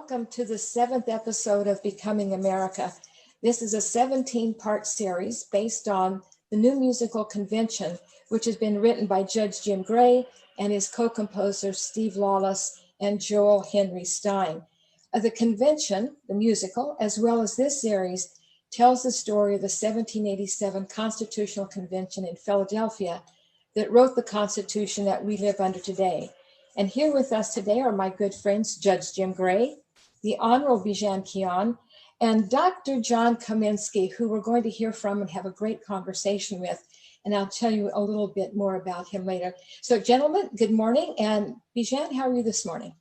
welcome to the 7th episode of Becoming America. This is a 17-part series based on the new musical convention, which has been written by Judge Jim Gray and his co-composers Steve Lawless and Joel Henry Stein. The convention, the musical, as well as this series, tells the story of the 1787 Constitutional Convention in Philadelphia that wrote the Constitution that we live under today. And here with us today are my good friends, Judge Jim Gray, the Honorable Bijan Kian, and Dr. John Kaminski, who we're going to hear from and have a great conversation with. And I'll tell you a little bit more about him later. So gentlemen, good morning. And Bijan, how are you this morning?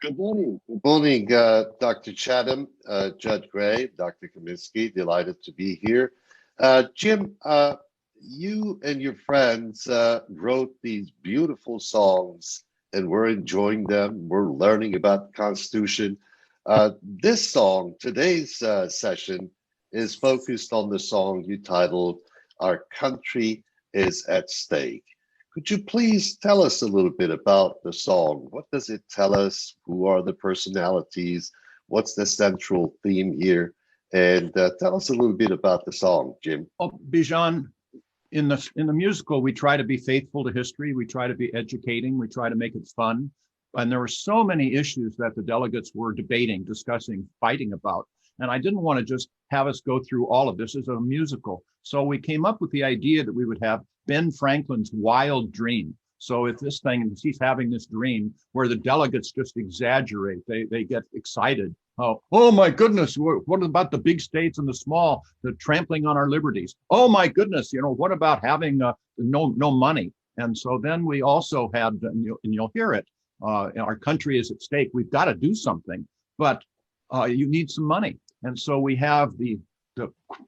Good morning. Good morning, Dr. Chatham, Judge Gray, Dr. Kaminski, delighted to be here. Jim, you and your friends wrote these beautiful songs and we're enjoying them. We're learning about the Constitution. This song, today's session, is focused on the song you titled, Our Country is at Stake. Could you please tell us a little bit about the song? What does it tell us? Who are the personalities? What's the central theme here? And tell us a little bit about the song, Jim. Oh, Bijan, in the musical, we try to be faithful to history. We try to be educating. We try to make it fun. And there were so many issues that the delegates were debating, discussing, fighting about. And I didn't want to just have us go through all of this as a musical. So we came up with the idea that we would have Ben Franklin's wild dream. So if this thing, he's having this dream where the delegates just exaggerate, they get excited. Oh my goodness, what about the big states and the small, the trampling on our liberties? Oh my goodness, what about having no money? And so then we also had, and you'll hear it, our country is at stake. We've got to do something, but you need some money. And so we have the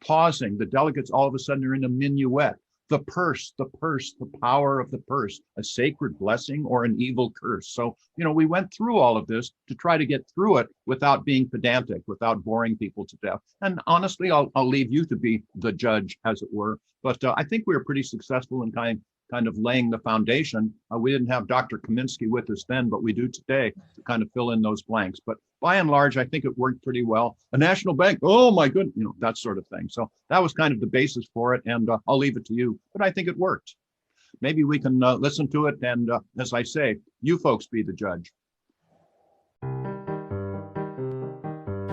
pausing, the delegates all of a sudden are in a minuet. The purse, the power of the purse, a sacred blessing or an evil curse. So, we went through all of this to try to get through it without being pedantic, without boring people to death. And honestly, I'll leave you to be the judge, as it were. But I think we were pretty successful in kind of laying the foundation. We didn't have Dr. Kaminski with us then, but we do today to kind of fill in those blanks. But by and large, I think it worked pretty well. A national bank, oh my goodness, that sort of thing. So that was kind of the basis for it, and I'll leave it to you. But I think it worked. Maybe we can listen to it, and as I say, you folks be the judge.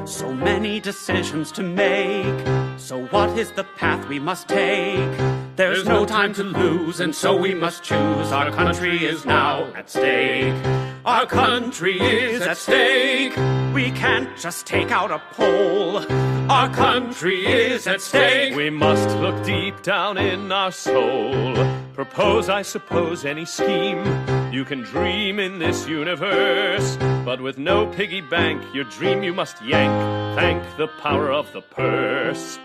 So many decisions to make. So what is the path we must take? There's no time to lose, and so we must choose. Our country is now at stake. Our country is at stake. We can't just take out a poll. Our country is at stake. We must look deep down in our soul. Propose, I suppose, any scheme. You can dream in this universe, but with no piggy bank, your dream you must yank. Thank the power of the purse.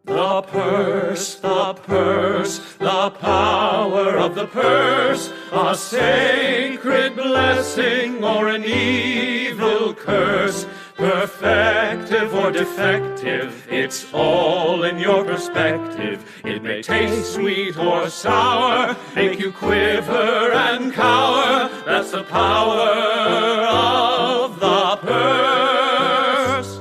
The purse, the purse, the power of the purse, a sacred blessing or an evil curse, perfective or defective, it's all in your perspective. It may taste sweet or sour, make you quiver and cower, that's the power of the purse.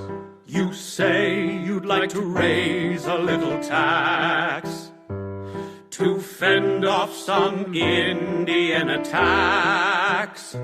You say you'd like to raise a little tax to fend off some Indian attacks.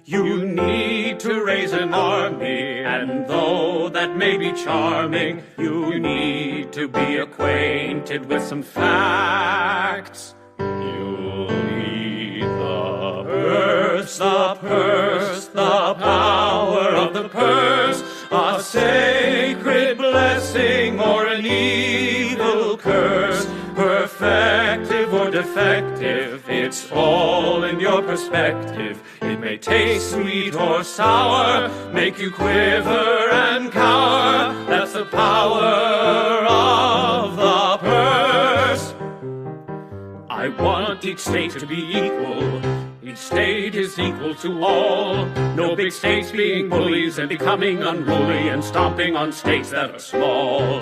You need to raise an army, and though that may be charming, you need to be acquainted with some facts. You'll need the purse, the purse, the power of the purse, a sacred blessing or an evil curse, perfective or defective, it's all in your perspective. It may taste sweet or sour, make you quiver and cower, that's the power of the purse. I want each state to be equal. Each state is equal to all. No big states being bullies and becoming unruly and stomping on states that are small.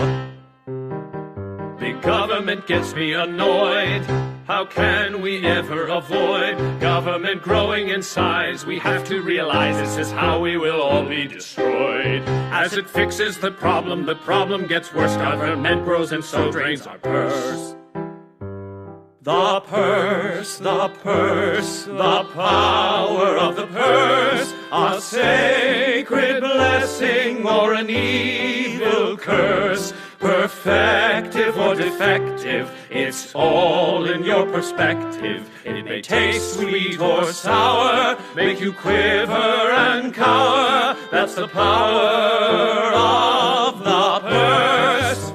Big government gets me annoyed. How can we ever avoid government growing in size? We have to realize this is how we will all be destroyed. As it fixes the problem gets worse. Government grows and so drains our purse. The purse, the purse, the power of the purse, a sacred blessing or an evil curse. Perfective or defective, it's all in your perspective. It may taste sweet or sour, make you quiver and cower. That's the power of the purse.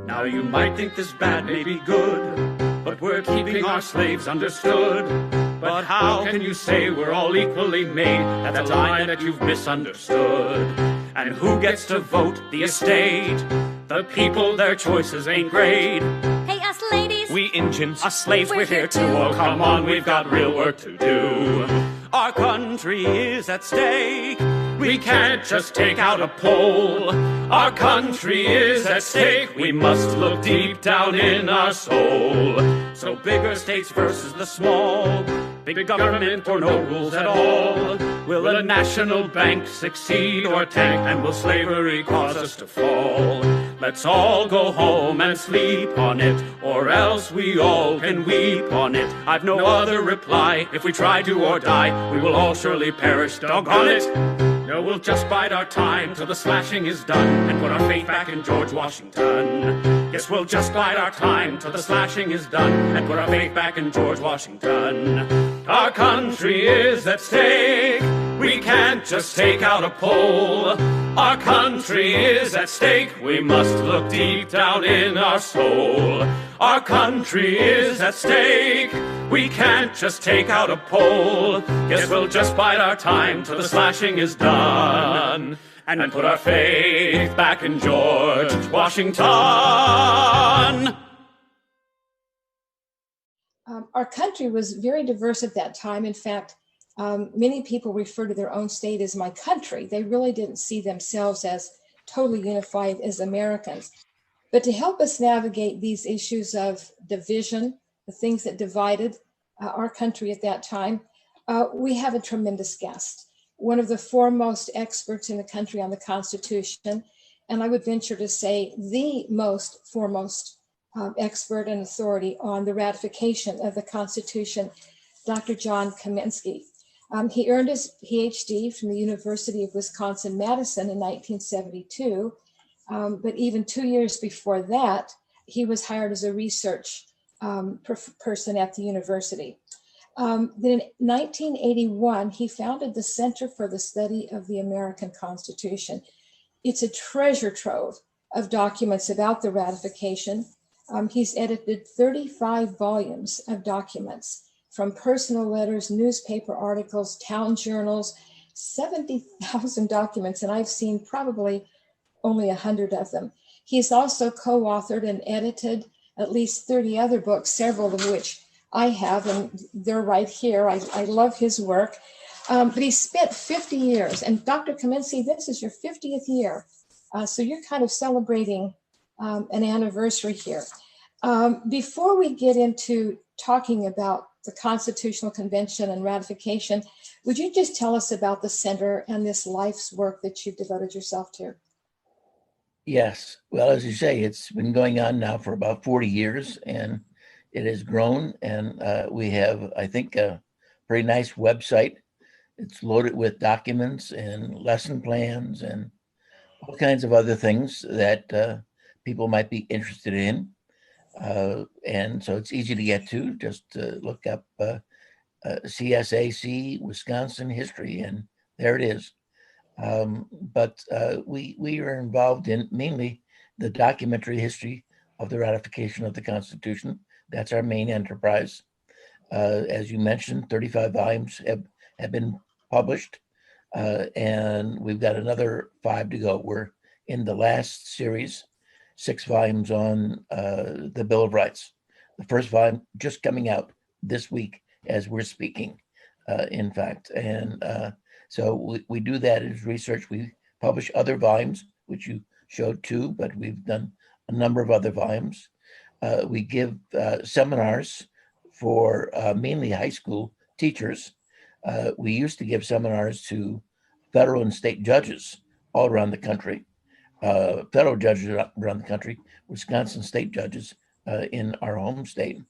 Now you might think this bad may be good, but we're keeping our slaves understood. But how can you say we're all equally made? That's a line that you've misunderstood. And who gets to vote? The estate. The people, their choices ain't great. Hey, us ladies. We Injuns, us slaves, we're here too. Oh, come on, we've got real work to do. Our country is at stake. We can't just take out a poll. Our country is at stake. We must look deep down in our soul. So bigger states versus the small. Big government or no rules at all. Will a national bank succeed or tank? And will slavery cause us to fall? Let's all go home and sleep on it, or else we all can weep on it. I've no other reply. If we try to or die, we will all surely perish. Doggone it! No, we'll just bide our time till the slashing is done and put our faith back in George Washington. Yes, we'll just bide our time till the slashing is done and put our faith back in George Washington. Our country is at stake. We can't just take out a poll. Our country is at stake. We must look deep down in our soul. Our country is at stake. We can't just take out a poll. Guess we'll just bide our time till the slashing is done and put our faith back in George Washington. Our country was very diverse at that time. In fact, many people refer to their own state as my country. They really didn't see themselves as totally unified as Americans. But to help us navigate these issues of division, the things that divided our country at that time, we have a tremendous guest, one of the foremost experts in the country on the Constitution, and I would venture to say the most foremost expert and authority on the ratification of the Constitution, Dr. John Kaminski. He earned his PhD from the University of Wisconsin-Madison in 1972, but even 2 years before that, he was hired as a research person at the university. Then in 1981, he founded the Center for the Study of the American Constitution. It's a treasure trove of documents about the ratification. He's edited 35 volumes of documents, from personal letters, newspaper articles, town journals, 70,000 documents, and I've seen probably only 100 of them. He's also co-authored and edited at least 30 other books, several of which I have, and they're right here. I love his work. But he spent 50 years, and Dr. Kaminski, this is your 50th year. So you're kind of celebrating an anniversary here. Before we get into talking about the Constitutional Convention and ratification, would you just tell us about the center and this life's work that you've devoted yourself to? Yes. Well, as you say, it's been going on now for about 40 years, and it has grown. And we have, I think, a pretty nice website. It's loaded with documents and lesson plans and all kinds of other things that people might be interested in. And so it's easy to get to. Just look up CSAC Wisconsin history, and there it is. But we are involved in mainly the documentary history of the ratification of the Constitution. That's our main enterprise. As you mentioned, 35 volumes have been published, and we've got another 5 to go. We're in the last series, 6 volumes on the Bill of Rights. The first volume just coming out this week as we're speaking, in fact. And so we do that as research. We publish other volumes, which you showed too, but we've done a number of other volumes. We give seminars for mainly high school teachers. We used to give seminars to federal and state judges all around the country, federal judges around the country, Wisconsin state judges in our home state.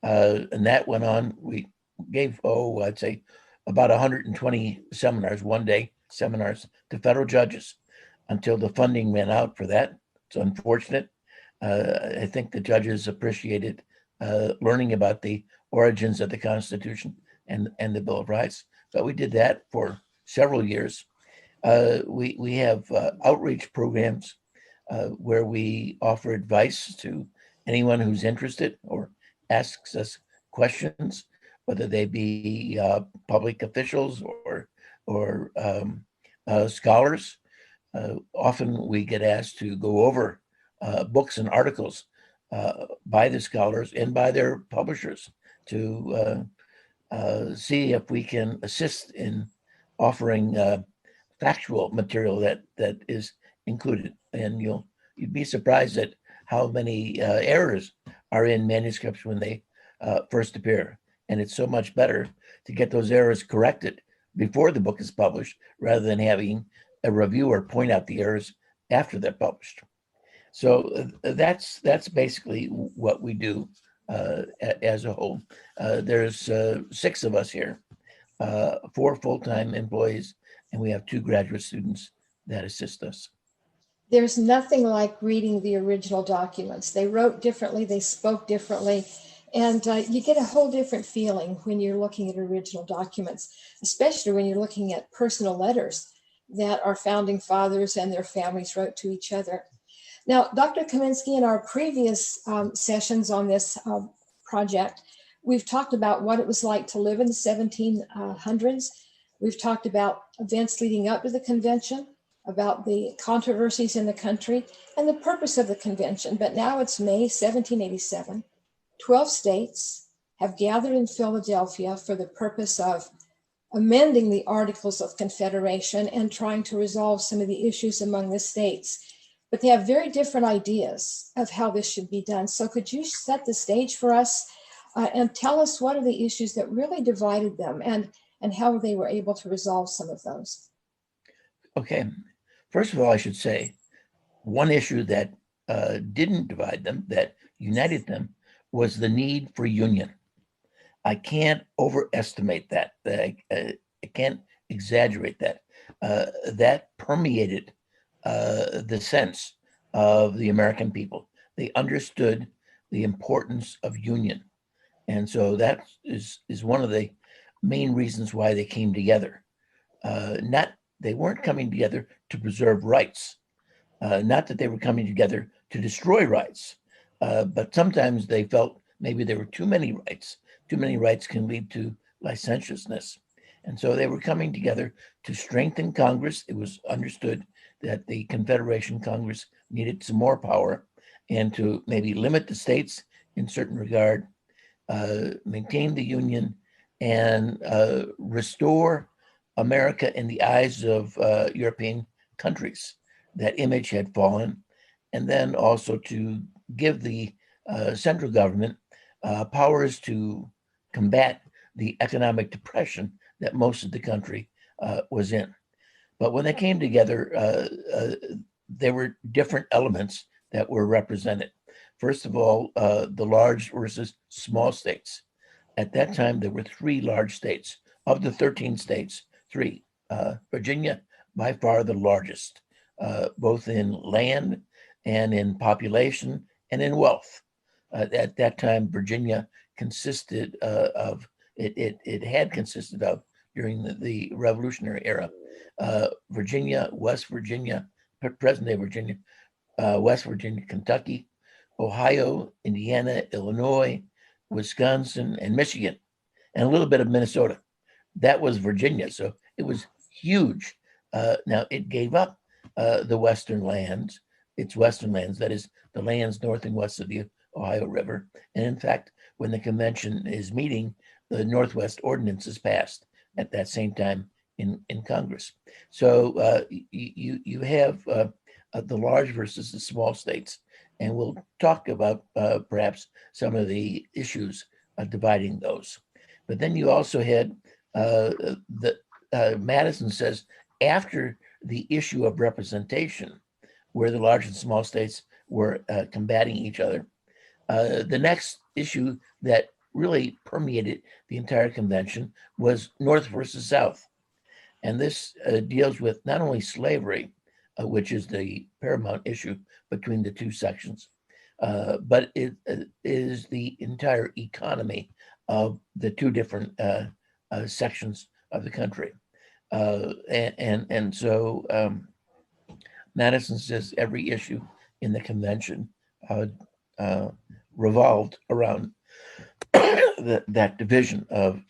And that went on. We gave, I'd say about 120 seminars, one-day seminars to federal judges until the funding ran out for that. It's unfortunate. I think the judges appreciated learning about the origins of the Constitution and the Bill of Rights. But we did that for several years. We have outreach programs where we offer advice to anyone who's interested or asks us questions, whether they be public officials or scholars. Often we get asked to go over books and articles by the scholars and by their publishers to see if we can assist in offering factual material that is included. And you'd be surprised at how many errors are in manuscripts when they first appear. And it's so much better to get those errors corrected before the book is published rather than having a reviewer point out the errors after they're published. So that's basically what we do as a whole. There's 6 of us here, 4 full-time employees, and we have 2 graduate students that assist us. There's nothing like reading the original documents. They wrote differently, they spoke differently, and you get a whole different feeling when you're looking at original documents, especially when you're looking at personal letters that our founding fathers and their families wrote to each other. Now, Dr. Kaminski, in our previous sessions on this project, we've talked about what it was like to live in the 1700s. We've talked about events leading up to the convention, about the controversies in the country, and the purpose of the convention. But now it's May 1787. 12 states have gathered in Philadelphia for the purpose of amending the Articles of Confederation and trying to resolve some of the issues among the states. But they have very different ideas of how this should be done. So could you set the stage for us and tell us what are the issues that really divided them and how they were able to resolve some of those? Okay. First of all, I should say one issue that didn't divide them, that united them, was the need for union. I can't overestimate that. I can't exaggerate that. That permeated the sense of the American people. They understood the importance of union. And so that is one of the main reasons why they came together. They weren't coming together to preserve rights, not that they were coming together to destroy rights, but sometimes they felt maybe there were too many rights. Too many rights can lead to licentiousness. And so they were coming together to strengthen Congress. It was understood that the Confederation Congress needed some more power and to maybe limit the states in certain regard, maintain the Union, and restore America in the eyes of European countries. That image had fallen. And then also to give the central government powers to combat the economic depression that most of the country was in. But when they came together, there were different elements that were represented. First of all, the large versus small states. At that time, there were 3 large states. Of the 13 states, 3. Virginia, by far the largest, both in land and in population and in wealth. At that time, Virginia consisted of, it had consisted of, during the Revolutionary era, Virginia, West Virginia, present-day Virginia, West Virginia, Kentucky, Ohio, Indiana, Illinois, Wisconsin, and Michigan, and a little bit of Minnesota. That was Virginia, so it was huge. Now, it gave up the western lands, its western lands, that is, the lands north and west of the Ohio River. And in fact, when the convention is meeting, the Northwest Ordinance is passed at that same time in Congress. So you have the large versus the small states. And we'll talk about perhaps some of the issues dividing those. But then you also had Madison says, after the issue of representation, where the large and small states were combating each other, the next issue that really permeated the entire convention was North versus South. And this deals with not only slavery, which is the paramount issue between the two sections, but it is the entire economy of the two different sections of the country. So Madison says every issue in the convention revolved around that division of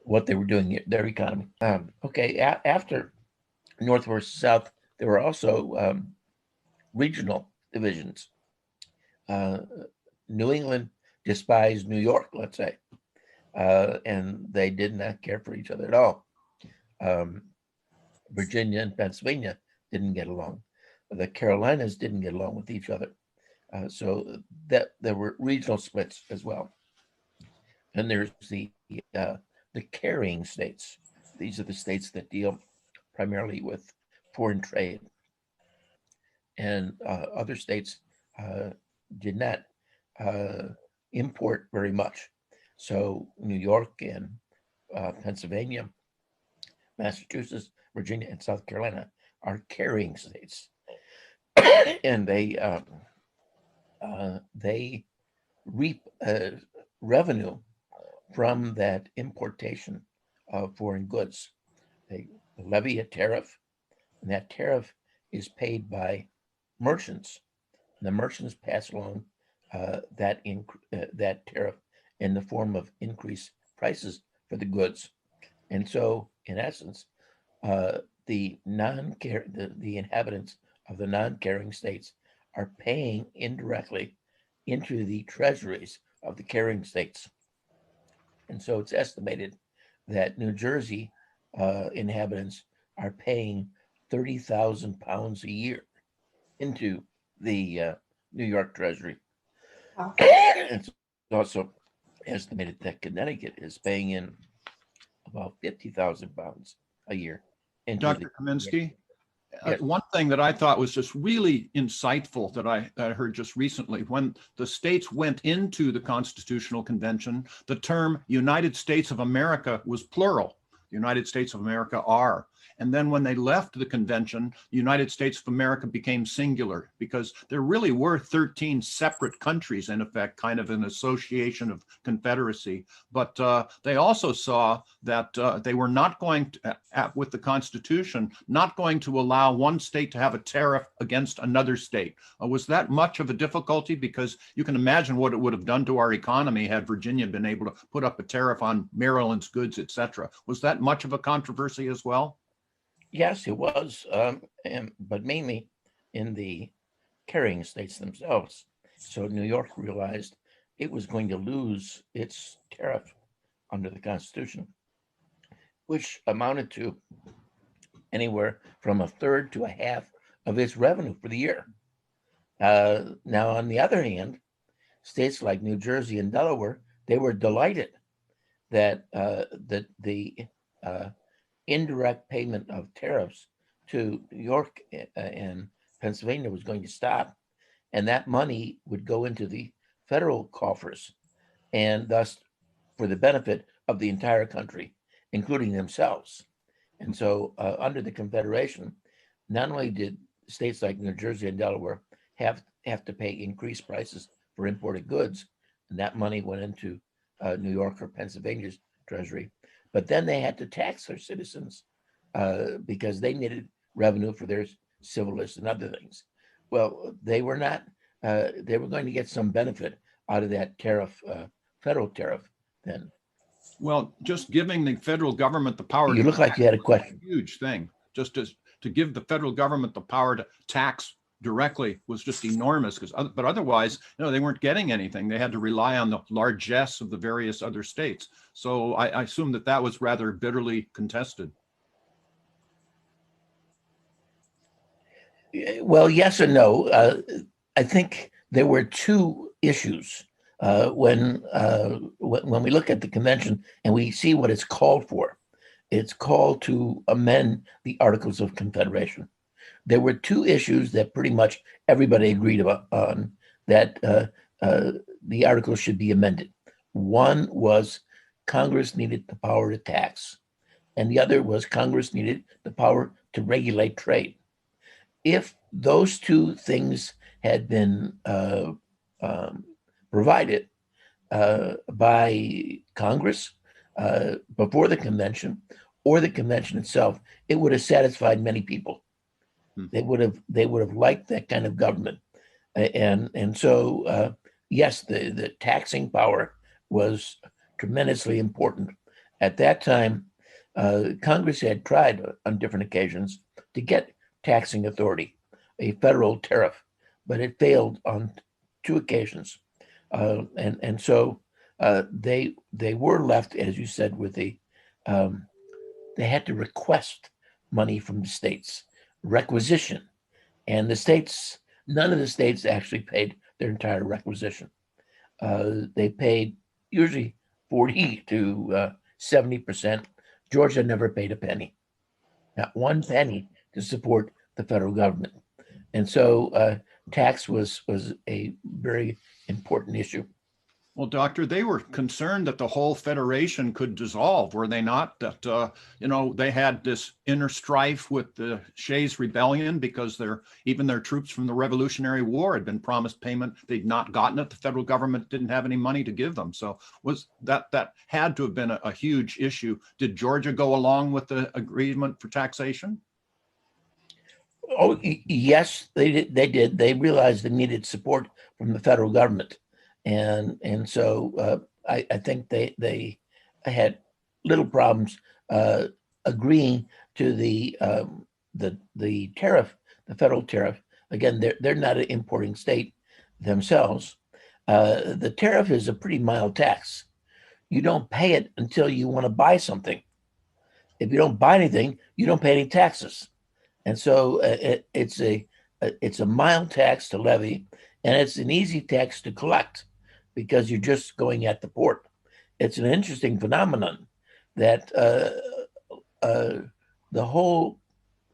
what they were doing, their economy. After North versus South, there were also regional divisions. New England despised New York, let's say, and they did not care for each other at all. Virginia and Pennsylvania didn't get along. The Carolinas didn't get along with each other. So that there were regional splits as well. And there's the carrying states. These are the states that deal primarily with foreign trade. And other states did not import very much. So New York and Pennsylvania, Massachusetts, Virginia, and South Carolina are carrying states. And they reap revenue from that importation of foreign goods. They levy a tariff, and that tariff is paid by merchants. And the merchants pass along that tariff in the form of increased prices for the goods. And so, in essence, the inhabitants of the non-carrying states are paying indirectly into the treasuries of the carrying states. And so it's estimated that New Jersey inhabitants are paying 30,000 pounds a year into the New York Treasury. Wow. It's also estimated that Connecticut is paying in about 50,000 pounds a year. Dr. Kaminski, yes. One thing that I thought was just really insightful that I heard just recently, when the states went into the Constitutional Convention, the term United States of America was plural. The United States of America are. And then when they left the convention, the United States of America became singular, because there really were 13 separate countries, in effect, kind of an association of confederacy. But they also saw that they were not going to, with the Constitution, not going to allow one state to have a tariff against another state. Was that much of a difficulty? Because you can imagine what it would have done to our economy had Virginia been able to put up a tariff on Maryland's goods, etc. Was that much of a controversy as well? Yes, it was, but mainly in the carrying states themselves. So New York realized it was going to lose its tariff under the Constitution, which amounted to anywhere from a third to a half of its revenue for the year. Now, on the other hand, states like New Jersey and Delaware, they were delighted that the indirect payment of tariffs to New York and Pennsylvania was going to stop, and that money would go into the federal coffers, and thus for the benefit of the entire country, including themselves. And so under the Confederation, not only did states like New Jersey and Delaware have to pay increased prices for imported goods, and that money went into New York or Pennsylvania's treasury, but then they had to tax their citizens because they needed revenue for their civil list and other things. Well, they were not, they were going to get some benefit out of that tariff, federal tariff then. Well, just giving the federal government the power. You look like you had a question. Huge thing. Just to give the federal government the power to tax directly was just enormous, but otherwise, they weren't getting anything. They had to rely on the largesse of the various other states. So I assume that was rather bitterly contested. Well, yes and no. I think there were two issues when we look at the convention and we see what it's called for. It's called to amend the Articles of Confederation. There were two issues that pretty much everybody agreed on, that the articles should be amended. One was Congress needed the power to tax, and the other was Congress needed the power to regulate trade. If those two things had been provided by Congress before the convention or the convention itself, it would have satisfied many people. They would have liked that kind of government, and so yes, the taxing power was tremendously important at that time. Congress had tried on different occasions to get taxing authority, a federal tariff, but it failed on two occasions, and so they were left, as you said, with they had to request money from the states, requisition, and the states, none of the states actually paid their entire requisition. They paid usually 40 to 70%. Georgia never paid a penny, not one penny, to support the federal government. And so tax was a very important issue. Well, Doctor, they were concerned that the whole Federation could dissolve, were they not? That, they had this inner strife with the Shays' Rebellion because even their troops from the Revolutionary War had been promised payment. They'd not gotten it. The federal government didn't have any money to give them. So that had to have been a huge issue. Did Georgia go along with the agreement for taxation? Oh, yes, they did. They realized they needed support from the federal government. And so I think they had little problems agreeing to the tariff, the federal tariff. Again, they're not an importing state themselves. The tariff is a pretty mild tax. You don't pay it until you want to buy something. If you don't buy anything, you don't pay any taxes. And so it's a mild tax to levy, and it's an easy tax to collect, because you're just going at the port. It's an interesting phenomenon that the whole,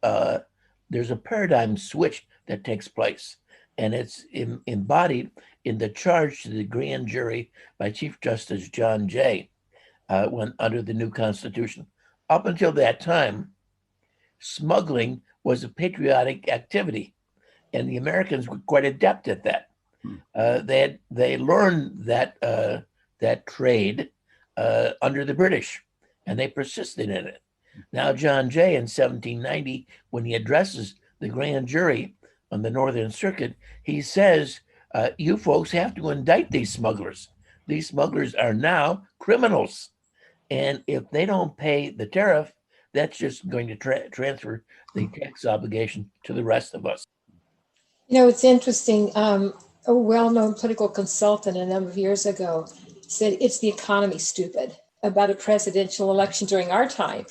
there's a paradigm switch that takes place, and it's embodied in the charge to the grand jury by Chief Justice John Jay when under the new Constitution. Up until that time, smuggling was a patriotic activity, and the Americans were quite adept at that. They learned that trade under the British, and they persisted in it. Now, John Jay in 1790, when he addresses the grand jury on the Northern Circuit, he says, you folks have to indict these smugglers. These smugglers are now criminals. And if they don't pay the tariff, that's just going to transfer the tax obligation to the rest of us. It's interesting. A well-known political consultant a number of years ago said, it's the economy, stupid, about a presidential election during our time.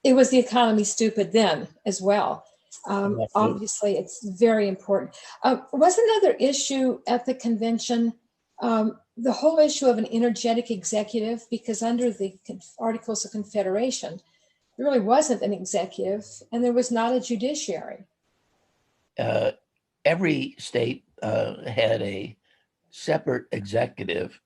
It was the economy, stupid, then as well. Obviously, it's very important. Was another issue at the convention the whole issue of an energetic executive? Because under the Articles of Confederation, there really wasn't an executive, and there was not a judiciary. Every state had a separate executive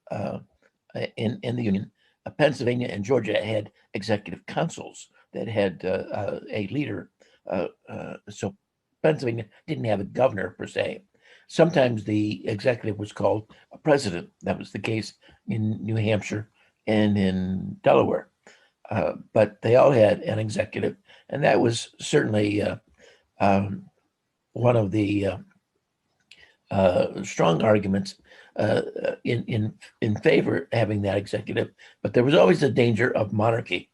in the Union. Pennsylvania and Georgia had executive councils that had a leader. So Pennsylvania didn't have a governor per se. Sometimes the executive was called a president. That was the case in New Hampshire and in Delaware. But they all had an executive, and that was certainly one of the strong arguments in favor of having that executive. But there was always the danger of monarchy,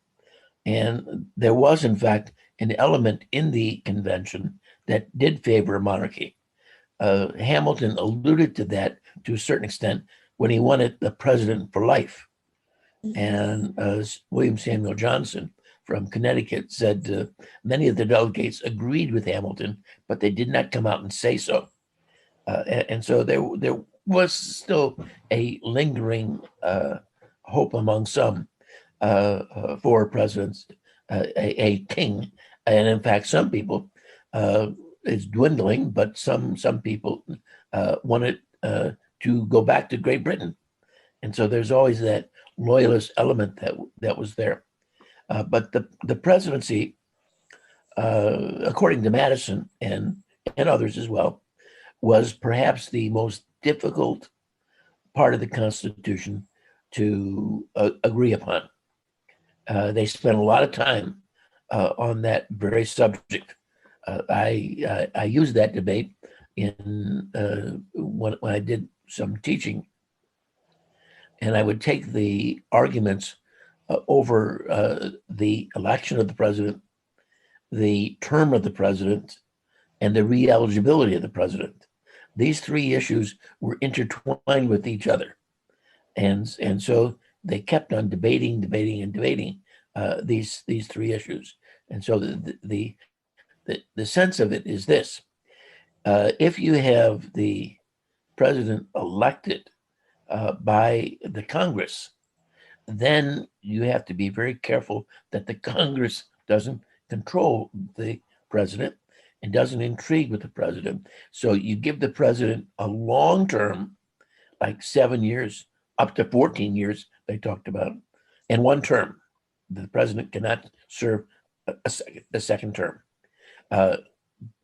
and there was, in fact, an element in the convention that did favor monarchy. Hamilton alluded to that to a certain extent when he wanted the president for life, and William Samuel Johnson from Connecticut said many of the delegates agreed with Hamilton, but they did not come out and say so. And so there was still a lingering hope among some for presidents, a king. And in fact, some people, it's dwindling, but some people wanted to go back to Great Britain. And so there's always that loyalist element that was there. But the presidency, according to Madison and others as well, was perhaps the most difficult part of the Constitution to agree upon. They spent a lot of time on that very subject. I used that debate in when I did some teaching, and I would take the arguments over the election of the president, the term of the president, and the re-eligibility of the president. These three issues were intertwined with each other. And so they kept on debating these three issues. And so the sense of it is this: if you have the president elected by the Congress, then you have to be very careful that the Congress doesn't control the president and doesn't intrigue with the president. So you give the president a long term, like 7 years, up to 14 years, they talked about, and one term. The president cannot serve a second term.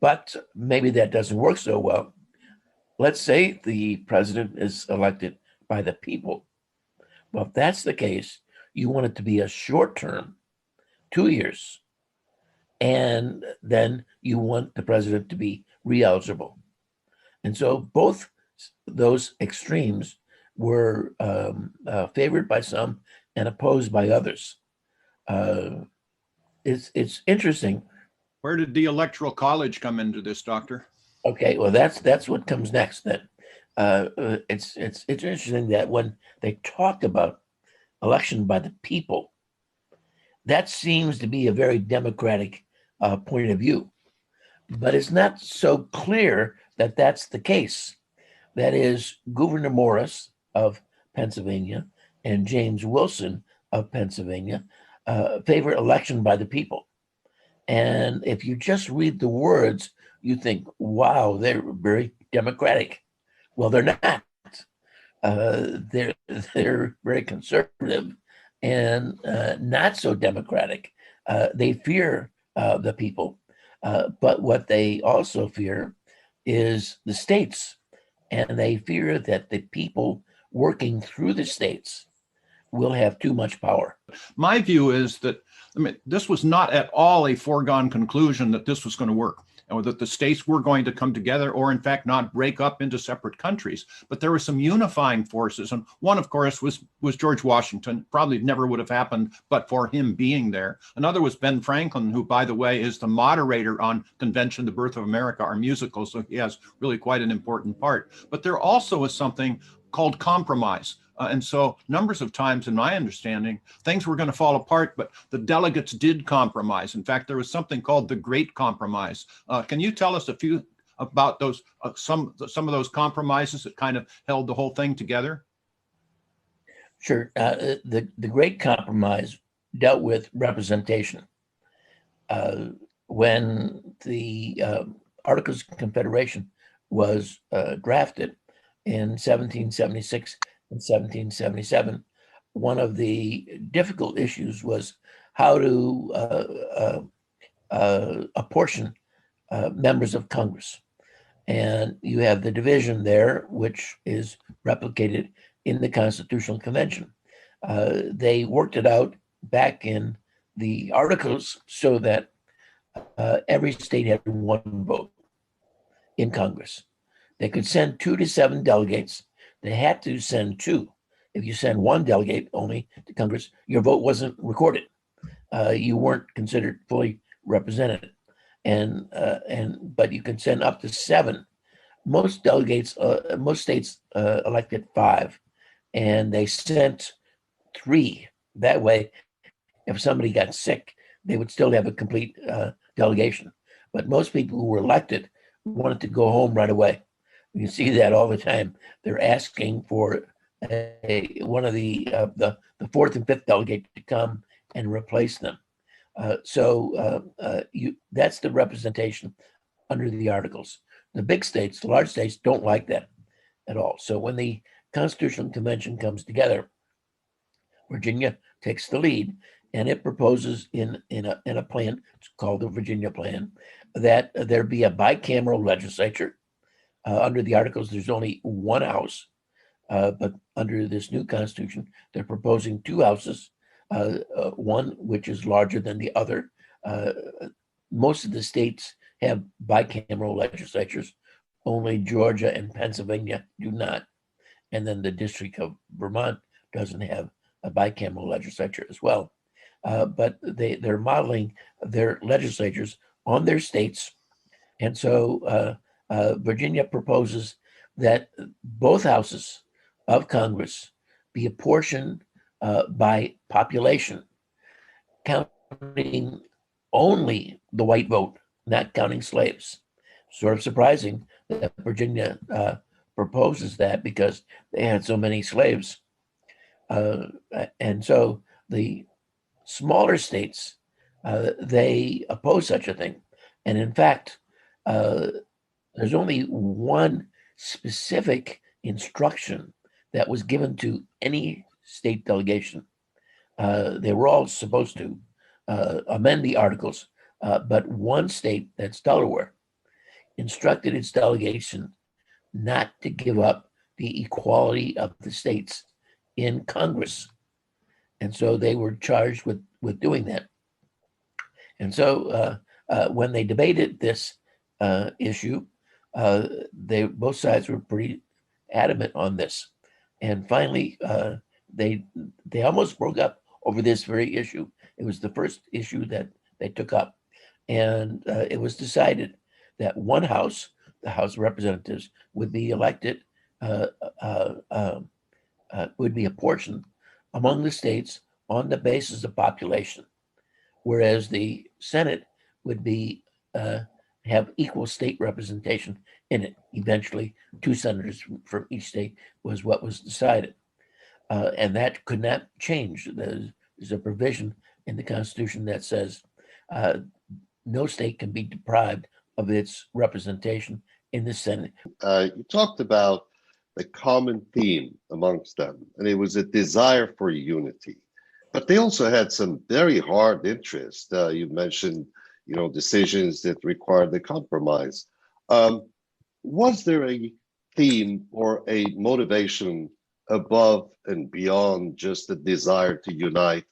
But maybe that doesn't work so well. Let's say the president is elected by the people. Well, if that's the case, you want it to be a short term, 2 years. And then you want the president to be re-eligible. And so both those extremes were favored by some and opposed by others. It's interesting. Where did the Electoral College come into this, Doctor? Okay, well, that's what comes next then. It's interesting that when they talk about election by the people, that seems to be a very democratic point of view, but it's not so clear that that's the case. That is, Gouverneur Morris of Pennsylvania and James Wilson of Pennsylvania favor election by the people. And if you just read the words, you think, wow, they're very democratic. Well, they're not. They're very conservative and not so democratic. They fear the people. But what they also fear is the states. And they fear that the people working through the states will have too much power. My view is that, this was not at all a foregone conclusion that this was going to work, or that the states were going to come together, or in fact not break up into separate countries. But there were some unifying forces, and one, of course, was George Washington. Probably never would have happened but for him being there. Another was Ben Franklin, who, by the way, is the moderator on Convention, The Birth of America, our musical, so he has really quite an important part. But there also was something called compromise. And so numbers of times, in my understanding, things were going to fall apart, but the delegates did compromise. In fact, there was something called the Great Compromise. Can you tell us a few about those, some of those compromises that kind of held the whole thing together? Sure. The Great Compromise dealt with representation. When the Articles of Confederation was drafted in 1776 and 1777, one of the difficult issues was how to apportion members of Congress. And you have the division there, which is replicated in the Constitutional Convention. They worked it out back in the Articles so that every state had one vote in Congress. They could send 2 to 7 delegates. They had to send 2. If you send 1 delegate only to Congress, your vote wasn't recorded. You weren't considered fully represented. But you can send up to 7. Most delegates, most states elected 5, and they sent 3. That way, if somebody got sick, they would still have a complete delegation. But most people who were elected wanted to go home right away. You see that all the time. They're asking for one of the fourth and fifth delegate to come and replace them. That's the representation under the articles. The big states, the large states, don't like that at all. So when the Constitutional Convention comes together, Virginia takes the lead, and it proposes in a plan, it's called the Virginia Plan, that there be a bicameral legislature. Under the articles, there's only one house, but under this new constitution, they're proposing two houses, one which is larger than the other. Most of the states have bicameral legislatures. Only Georgia and Pennsylvania do not. And then the District of Vermont doesn't have a bicameral legislature as well. But they're modeling their legislatures on their states. And so Virginia proposes that both houses of Congress be apportioned by population, counting only the white vote, not counting slaves. Sort of surprising that Virginia proposes that because they had so many slaves. And so the smaller states, they oppose such a thing. And in fact, there's only one specific instruction that was given to any state delegation. They were all supposed to amend the articles, but one state, that's Delaware, instructed its delegation not to give up the equality of the states in Congress. And so they were charged with doing that. And so when they debated this issue, both sides were pretty adamant on this. And finally, they almost broke up over this very issue. It was the first issue that they took up. And it was decided that one house, the House of Representatives, would be elected, would be apportioned among the states on the basis of population, whereas the Senate would be have equal state representation in it. Eventually, 2 senators from each state was what was decided. And that could not change. There's a provision in the Constitution that says no state can be deprived of its representation in the Senate. You talked about the common theme amongst them, and it was a desire for unity. But they also had some very hard interests. You mentioned, decisions that required the compromise. Was there a theme or a motivation above and beyond just the desire to unite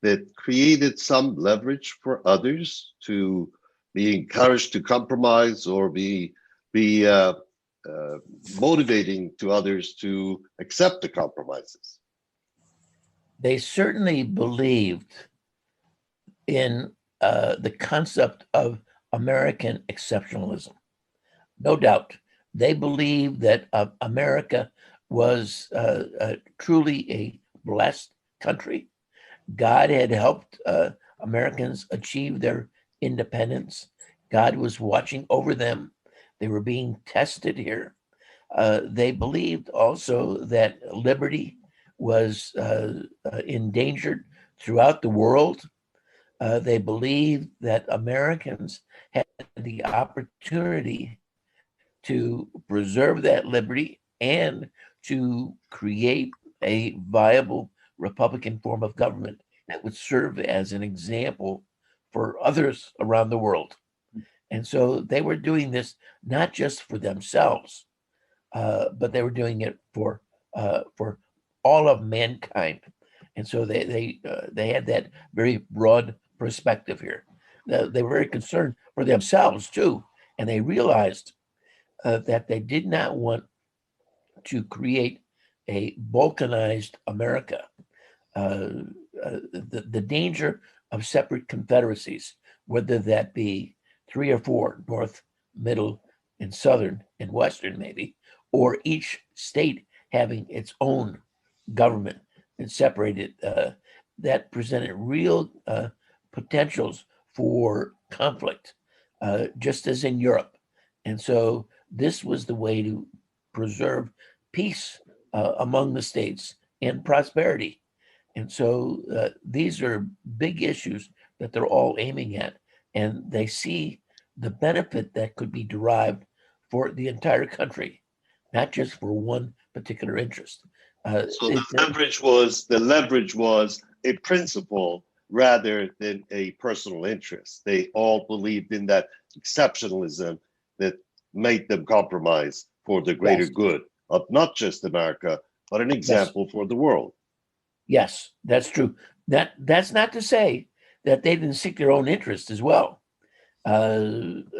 that created some leverage for others to be encouraged to compromise or be motivating to others to accept the compromises? They certainly believed in the concept of American exceptionalism. No doubt. They believed that America was truly a blessed country. God had helped Americans achieve their independence. God was watching over them. They were being tested here. They believed also that liberty was endangered throughout the world. They believed that Americans had the opportunity to preserve that liberty and to create a viable Republican form of government that would serve as an example for others around the world. And so they were doing this not just for themselves, but they were doing it for all of mankind. And so they had that very broad perspective here. They were very concerned for themselves too, and they realized that they did not want to create a balkanized America. The danger of separate confederacies, whether that be 3 or 4, North, Middle, and Southern, and Western maybe, or each state having its own government and separated, that presented real potentials for conflict, just as in Europe. And so this was the way to preserve peace among the states and prosperity. And so these are big issues that they're all aiming at, and they see the benefit that could be derived for the entire country, not just for one particular interest. So the leverage was a principle rather than a personal interest. They all believed in that exceptionalism that made them compromise for the greater good of not just America, but an example for the world. Yes, that's true. That's not to say that they didn't seek their own interest as well. What's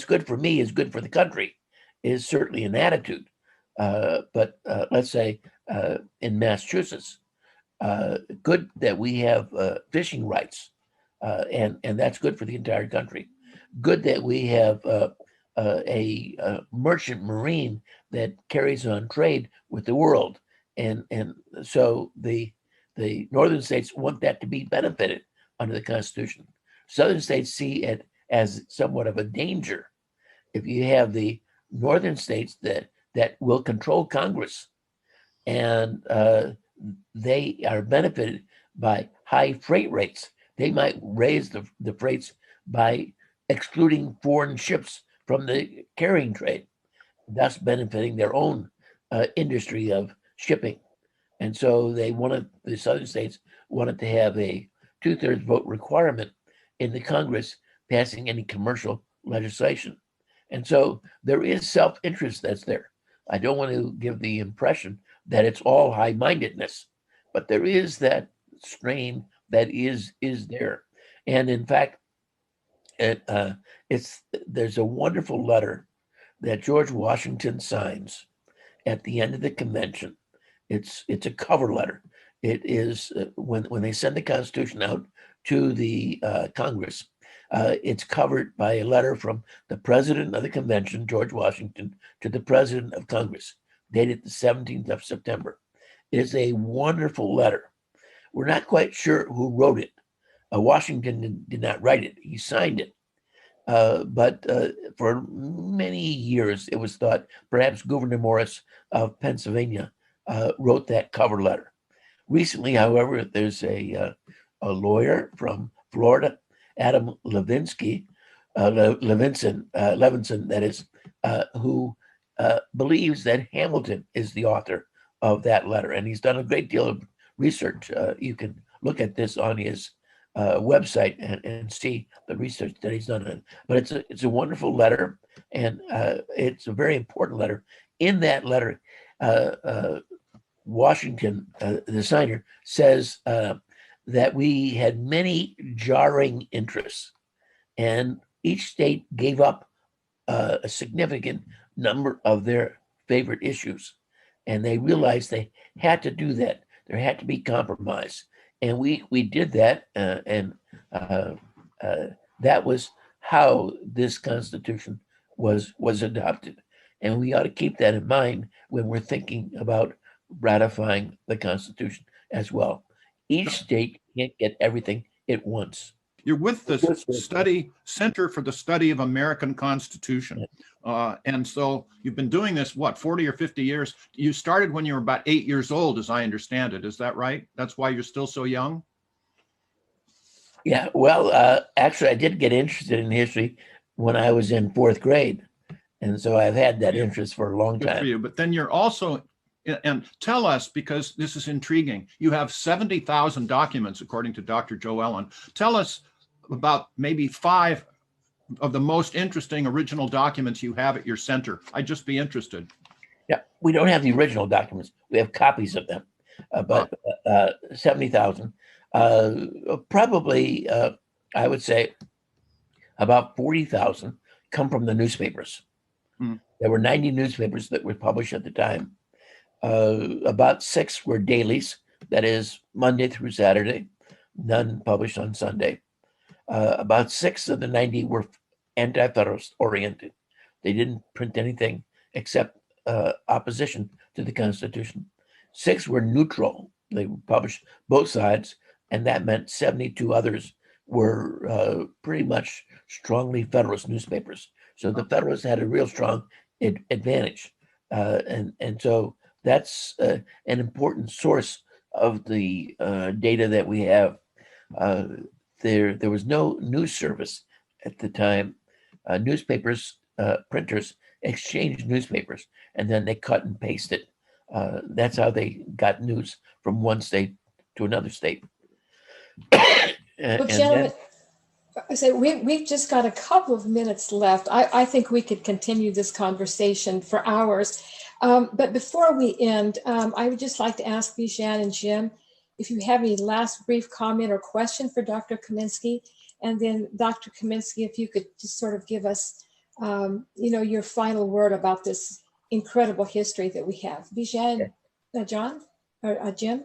good for me is good for the country is certainly an attitude. But let's say in Massachusetts, good that we have fishing rights, and that's good for the entire country. Good that we have a merchant marine that carries on trade with the world, and so the northern states want that to be benefited under the Constitution. Southern states see it as somewhat of a danger if you have the northern states that will control Congress, and they are benefited by high freight rates. They might raise the freights by excluding foreign ships from the carrying trade, thus benefiting their own industry of shipping. And so the southern states wanted to have a 2/3 vote requirement in the Congress passing any commercial legislation. And so there is self-interest that's there. I don't want to give the impression that it's all high-mindedness, but there is that strain that is there. And in fact, there's a wonderful letter that George Washington signs at the end of the convention. It's a cover letter. It is when they send the Constitution out to the Congress. It's covered by a letter from the president of the convention, George Washington, to the president of Congress, dated the 17th of September. It is a wonderful letter. We're not quite sure who wrote it. Washington did not write it. He signed it. But for many years, it was thought perhaps Gouverneur Morris of Pennsylvania wrote that cover letter. Recently, however, there's a lawyer from Florida, Adam Levinson, that is, who believes that Hamilton is the author of that letter, and he's done a great deal of research. You can look at this on his website and see the research that he's done on it. But it's a wonderful letter, and it's a very important letter. In that letter, Washington, the signer, says that we had many jarring interests, and each state gave up a significant number of their favorite issues, and they realized they had to do that. There had to be compromise, and we did that, and that was how this Constitution was adopted, and we ought to keep that in mind when we're thinking about ratifying the Constitution as well. Each state can't get everything it wants. You're with the Center for the Study of American Constitution. And so you've been doing this, 40 or 50 years? You started when you were about 8 years old, as I understand it. Is that right? That's why you're still so young? Yeah, well, actually, I did get interested in history when I was in 4th grade. And so I've had that interest for a long time. Good for you. But then you're also, and tell us, because this is intriguing, you have 70,000 documents, according to Dr. Joe Ellen. Tell us about maybe 5 of the most interesting original documents you have at your center. I'd just be interested. Yeah, we don't have the original documents. We have copies of them, but 70,000. Probably, I would say about 40,000 come from the newspapers. There were 90 newspapers that were published at the time. About 6 were dailies, that is Monday through Saturday, none published on Sunday. About 6 of the 90 were anti-federalist oriented. They didn't print anything except opposition to the Constitution. 6 were neutral. They published both sides, and that meant 72 others were pretty much strongly Federalist newspapers. So the Federalists had a real strong advantage, and so that's an important source of the data that we have. There was no news service at the time. Newspapers, printers exchanged newspapers, and then they cut and pasted. That's how they got news from one state to another state. Well, gentlemen, we've just got a couple of minutes left. I think we could continue this conversation for hours. But before we end, I would just like to ask Bijan and Jim if you have any last brief comment or question for Dr. Kaminski. And then Dr. Kaminski, if you could just sort of give us, your final word about this incredible history that we have. Bijan, John, or Jim?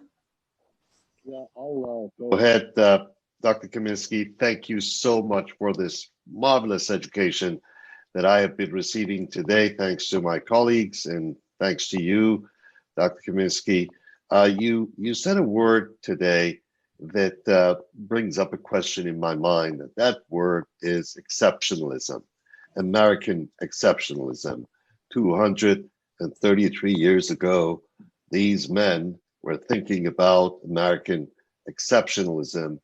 Yeah, I'll go ahead, Dr. Kaminski. Thank you so much for this marvelous education that I have been receiving today. Thanks to my colleagues and thanks to you, Dr. Kaminski. You said a word today that brings up a question in my mind. That word is exceptionalism, American exceptionalism. 233 years ago, these men were thinking about American exceptionalism,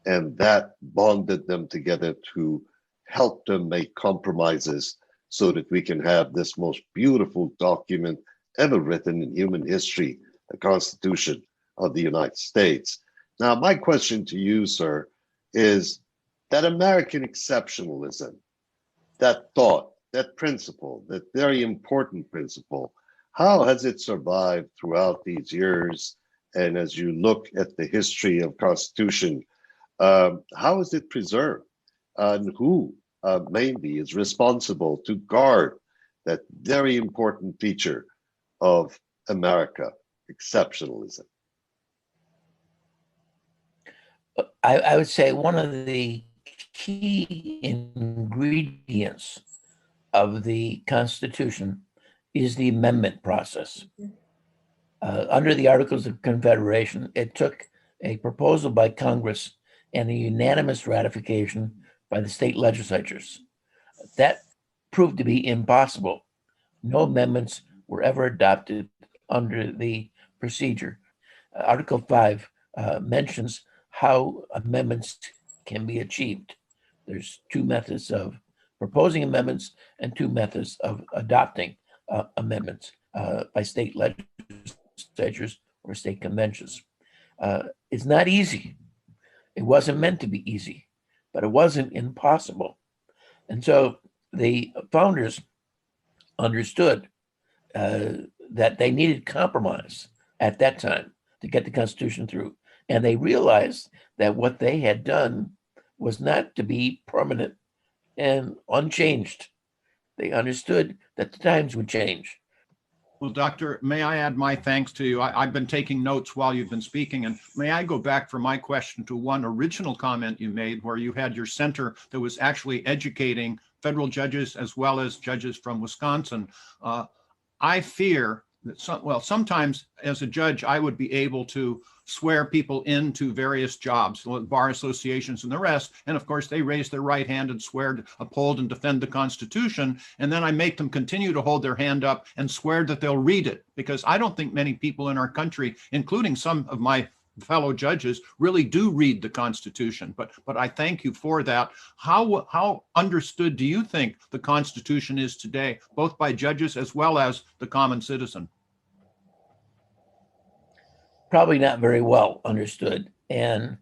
and that bonded them together to help them make compromises so that we can have this most beautiful document ever written in human history, the Constitution of the United States. Now, my question to you, sir, is that American exceptionalism, that thought, that principle, that very important principle, how has it survived throughout these years? And as you look at the history of Constitution, how is it preserved? And who mainly is responsible to guard that very important feature of America, exceptionalism? I would say one of the key ingredients of the Constitution is the amendment process. Under the Articles of Confederation, it took a proposal by Congress and a unanimous ratification by the state legislatures. That proved to be impossible. No amendments were ever adopted under the procedure. Article 5 mentions how amendments can be achieved. There's two methods of proposing amendments and two methods of adopting amendments by state legislatures or state conventions. It's not easy. It wasn't meant to be easy, but it wasn't impossible. And so the founders understood that they needed compromise at that time to get the Constitution through. And they realized that what they had done was not to be permanent and unchanged. They understood that the times would change. Well, Doctor, may I add my thanks to you? I've been taking notes while you've been speaking, and may I go back for my question to one original comment you made where you had your center that was actually educating federal judges as well as judges from Wisconsin. I fear that sometimes as a judge, I would be able to swear people into various jobs, bar associations and the rest. And of course, they raise their right hand and swear to uphold and defend the Constitution. And then I make them continue to hold their hand up and swear that they'll read it, because I don't think many people in our country, including some of my fellow judges, really do read the Constitution. But I thank you for that. How understood do you think the Constitution is today, both by judges as well as the common citizen? Probably not very well understood. And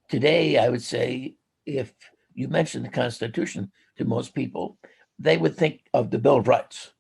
today, I would say, if you mention the Constitution to most people, they would think of the Bill of Rights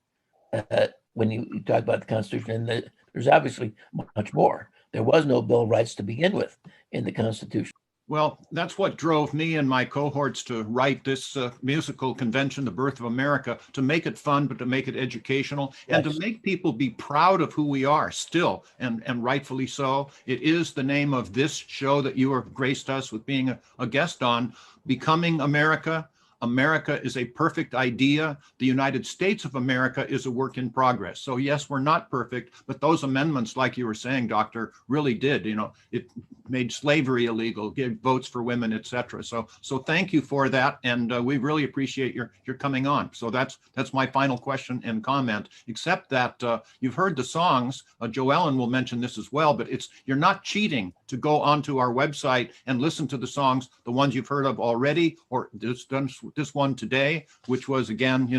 when you talk about the Constitution. And there's obviously much more. There was no Bill of Rights to begin with in the Constitution. Well, that's what drove me and my cohorts to write this musical convention, The Birth of America, to make it fun, but to make it educational, and to make people be proud of who we are still, and rightfully so. It is the name of this show that you have graced us with being a guest on, Becoming America, America is a perfect idea. The United States of America is a work in progress. So yes, we're not perfect, but those amendments, like you were saying, Doctor, really did, it made slavery illegal, gave votes for women, etc. So thank you for that. And we really appreciate your coming on. So that's my final question and comment, except that you've heard the songs. Joellen will mention this as well, but you're not cheating to go onto our website and listen to the songs, the ones you've heard of already, or this one today, which was, again,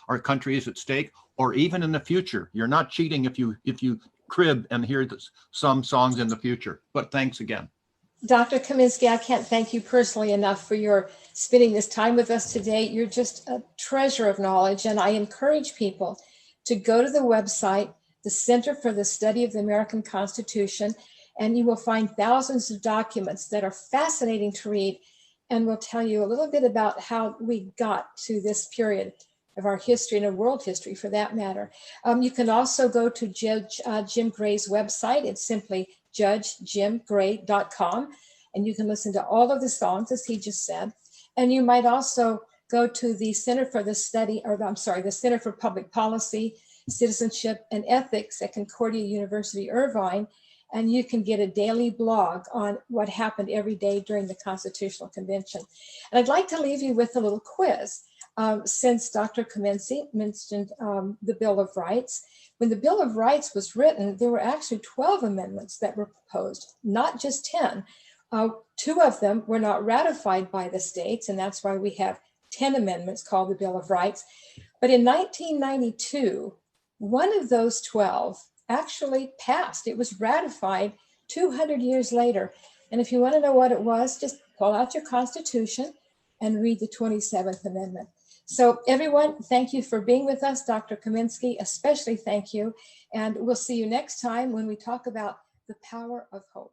our country is at stake, or even in the future. You're not cheating if you crib and hear some songs in the future. But thanks again. Dr. Kaminski, I can't thank you personally enough for your spending this time with us today. You're just a treasure of knowledge, and I encourage people to go to the website, the Center for the Study of the American Constitution, and you will find thousands of documents that are fascinating to read and will tell you a little bit about how we got to this period of our history and of world history, for that matter. You can also go to Judge Jim Gray's website. It's simply judgejimgray.com, and you can listen to all of the songs, as he just said. And you might also go to the Center for the Center for Public Policy, Citizenship, and Ethics at Concordia University, Irvine, and you can get a daily blog on what happened every day during the Constitutional Convention. And I'd like to leave you with a little quiz. Since Dr. Kaminski mentioned the Bill of Rights, when the Bill of Rights was written, there were actually 12 amendments that were proposed, not just 10. 2 of them were not ratified by the states, and that's why we have 10 amendments called the Bill of Rights. But in 1992, one of those 12 actually passed. It was ratified 200 years later. And if you want to know what it was, just pull out your Constitution and read the 27th Amendment. So everyone, thank you for being with us. Dr. Kaminski, especially thank you. And we'll see you next time when we talk about the power of hope.